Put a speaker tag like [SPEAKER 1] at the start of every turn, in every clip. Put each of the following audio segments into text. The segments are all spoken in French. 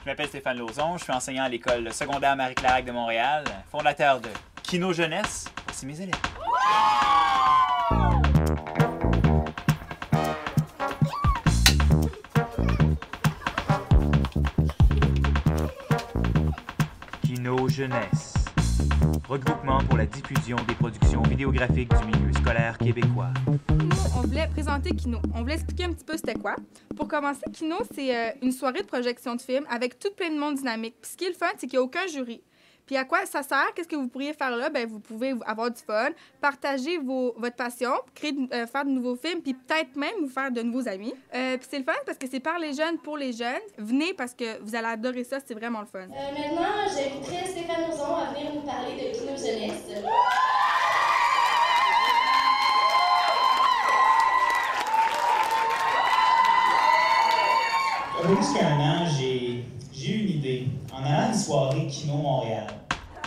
[SPEAKER 1] Je m'appelle Stéphane Lauzon, je suis enseignant à l'école secondaire Marie-Clarac de Montréal, fondateur de Kino Jeunesse. Voici mes élèves. Kino Jeunesse. Regroupement pour la diffusion des productions vidéographiques du milieu scolaire québécois.
[SPEAKER 2] Nous, on voulait présenter Kino. On voulait expliquer un petit peu c'était quoi. Pour commencer, Kino, c'est une soirée de projection de films avec tout plein de monde dynamique. Puis ce qui est le fun, c'est qu'il n'y a aucun jury. Puis à quoi ça sert? Qu'est-ce que vous pourriez faire là? Bien, vous pouvez avoir du fun, partager votre passion, faire de nouveaux films, puis peut-être même vous faire de nouveaux amis. Puis c'est le fun parce que c'est par les jeunes, pour les jeunes. Venez parce que vous allez adorer ça, c'est vraiment le fun.
[SPEAKER 3] Maintenant, j'inviterai Stéphane Lauzon à venir nous parler de Kino Jeunesse.
[SPEAKER 4] Il y a plus qu'un an, j'ai eu une idée en allant à une soirée Kino Montréal.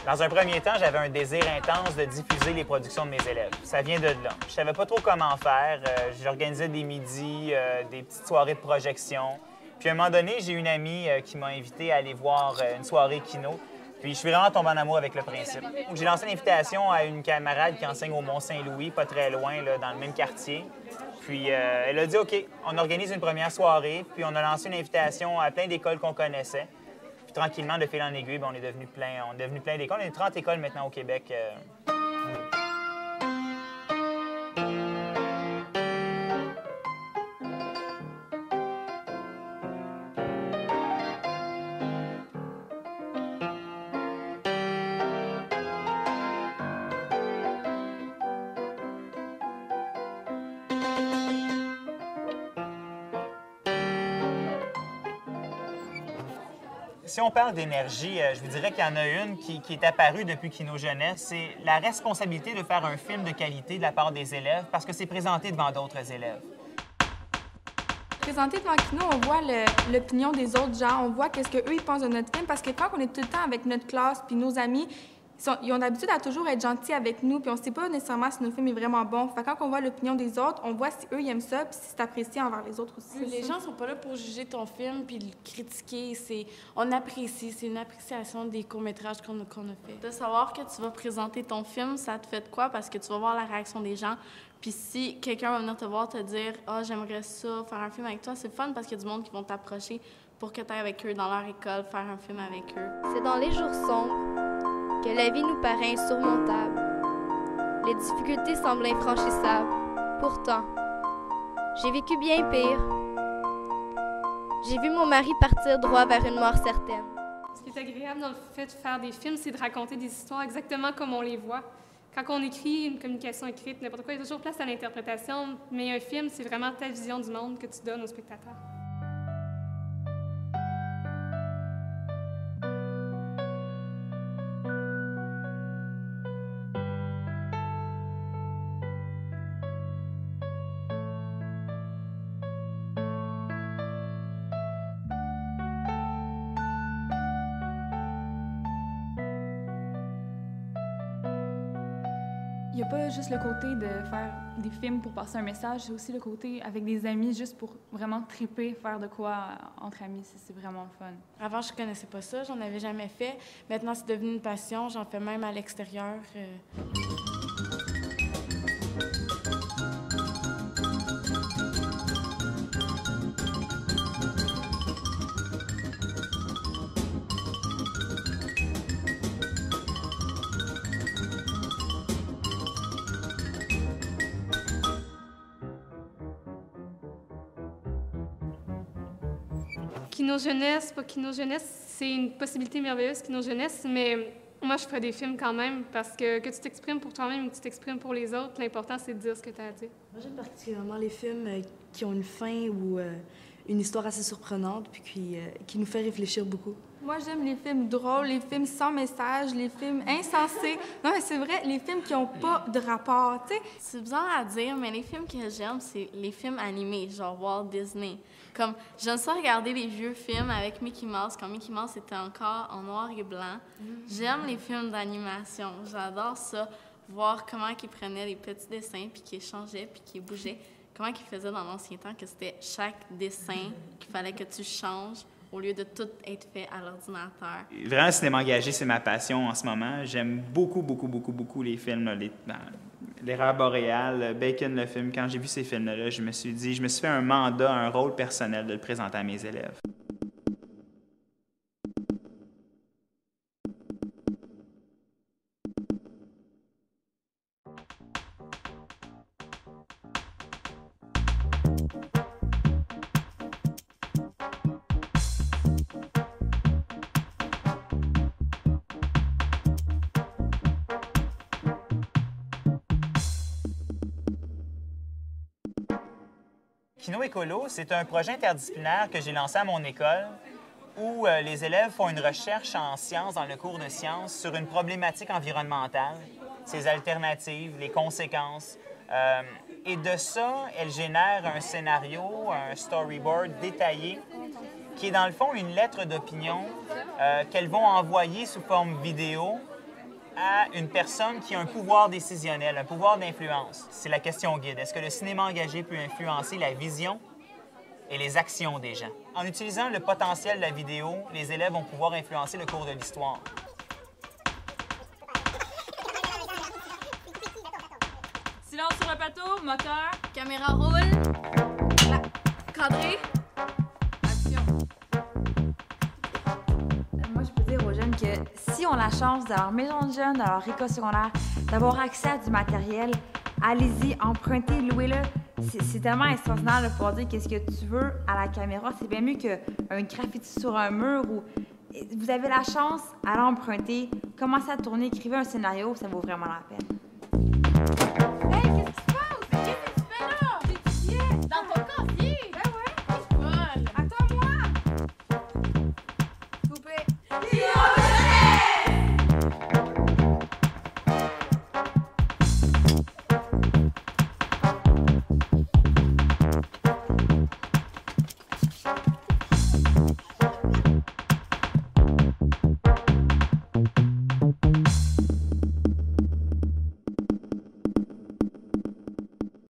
[SPEAKER 1] Dans un premier temps, j'avais un désir intense de diffuser les productions de mes élèves. Ça vient de là. Je savais pas trop comment faire. J'organisais des midis, des petites soirées de projection. Puis à un moment donné, j'ai une amie qui m'a invité à aller voir une soirée Kino. Puis je suis vraiment tombé en amour avec le principe. Donc, j'ai lancé une invitation à une camarade qui enseigne au Mont-Saint-Louis, pas très loin, là, dans le même quartier. Puis elle a dit « OK, on organise une première soirée », puis on a lancé une invitation à plein d'écoles qu'on connaissait. Puis tranquillement, de fil en aiguille, bien, on est devenu plein d'écoles. On est 30 écoles maintenant au Québec. Si on parle d'énergie, je vous dirais qu'il y en a une qui est apparue depuis Kino Jeunesse. C'est la responsabilité de faire un film de qualité de la part des élèves parce que c'est présenté devant d'autres élèves.
[SPEAKER 2] Présenté devant Kino, on voit l'opinion des autres gens, on voit qu'est-ce qu'eux ils pensent de notre film parce que quand on est tout le temps avec notre classe puis nos amis, ils ont l'habitude à toujours être gentils avec nous, puis on ne sait pas nécessairement si notre film est vraiment bon. Fait quand on voit l'opinion des autres, on voit si eux ils aiment ça, puis si c'est apprécié envers les autres aussi.
[SPEAKER 5] Les gens sont pas là pour juger ton film puis le critiquer. On apprécie, c'est une appréciation des courts-métrages qu'on a fait. De savoir que tu vas présenter ton film, ça te fait de quoi? Parce que tu vas voir la réaction des gens. Puis si quelqu'un va venir te voir te dire « Ah, j'aimerais ça, faire un film avec toi », c'est fun parce qu'il y a du monde qui vont t'approcher pour que tu ailles avec eux dans leur école, faire un film avec eux.
[SPEAKER 6] C'est dans les jours sombres que la vie nous paraît insurmontable. Les difficultés semblent infranchissables. Pourtant, j'ai vécu bien pire. J'ai vu mon mari partir droit vers une mort certaine.
[SPEAKER 7] Ce qui est agréable dans le fait de faire des films, c'est de raconter des histoires exactement comme on les voit. Quand on écrit une communication écrite, n'importe quoi, il y a toujours place à l'interprétation, mais un film, c'est vraiment ta vision du monde que tu donnes au spectateur.
[SPEAKER 8] Il n'y a pas juste le côté de faire des films pour passer un message, c'est aussi le côté avec des amis, juste pour vraiment triper, faire de quoi entre amis, c'est vraiment le fun.
[SPEAKER 5] Avant, je connaissais pas ça, j'en avais jamais fait. Maintenant, c'est devenu une passion, j'en fais même à l'extérieur.
[SPEAKER 7] Kino Jeunesse, pas Kino Jeunesse, c'est une possibilité merveilleuse, Kino Jeunesse, mais moi, je ferais des films quand même parce que tu t'exprimes pour toi-même ou que tu t'exprimes pour les autres, l'important, c'est de dire ce que tu as à dire.
[SPEAKER 9] Moi, j'aime particulièrement les films qui ont une fin ou une histoire assez surprenante puis qui nous fait réfléchir beaucoup.
[SPEAKER 2] Moi, j'aime les films drôles, les films sans message, les films insensés. Non, mais c'est vrai, les films qui n'ont pas de rapport, tu sais.
[SPEAKER 5] C'est bizarre à dire, mais les films que j'aime, c'est les films animés, genre Walt Disney. Comme, j'aime ça regarder les vieux films avec Mickey Mouse, quand Mickey Mouse était encore en noir et blanc. J'aime les films d'animation. J'adore ça, voir comment ils prenaient les petits dessins, puis qu'ils changeaient, puis qu'ils bougeaient. Comment ils faisaient dans l'ancien temps, que c'était chaque dessin qu'il fallait que tu changes au lieu de tout être fait à l'ordinateur.
[SPEAKER 1] Vraiment, le cinéma engagé, c'est ma passion en ce moment. J'aime beaucoup, beaucoup, beaucoup, beaucoup les films, là, L'Erreur boréale, Bacon le film. Quand j'ai vu ces films-là, je me suis fait un mandat, un rôle personnel de le présenter à mes élèves. Kino Écolo, c'est un projet interdisciplinaire que j'ai lancé à mon école où les élèves font une recherche en sciences, dans le cours de sciences, sur une problématique environnementale, ses alternatives, les conséquences. Et de ça, elles génèrent un scénario, un storyboard détaillé qui est dans le fond une lettre d'opinion qu'elles vont envoyer sous forme vidéo à une personne qui a un pouvoir décisionnel, un pouvoir d'influence. C'est la question guide. Est-ce que le cinéma engagé peut influencer la vision et les actions des gens? En utilisant le potentiel de la vidéo, les élèves vont pouvoir influencer le cours de l'histoire.
[SPEAKER 8] Silence sur le plateau, moteur.
[SPEAKER 5] Caméra roule. Cadré. Action.
[SPEAKER 10] Moi, je peux dire aux jeunes que si on a la chance, dans leur maison de jeunes, dans leur école secondaire, d'avoir accès à du matériel, allez-y, empruntez, louez-le. C'est tellement extraordinaire de pouvoir dire qu'est-ce que tu veux à la caméra. C'est bien mieux qu'un graffiti sur un mur où vous avez la chance, allez emprunter, commencez à tourner, écrivez un scénario, ça vaut vraiment la peine.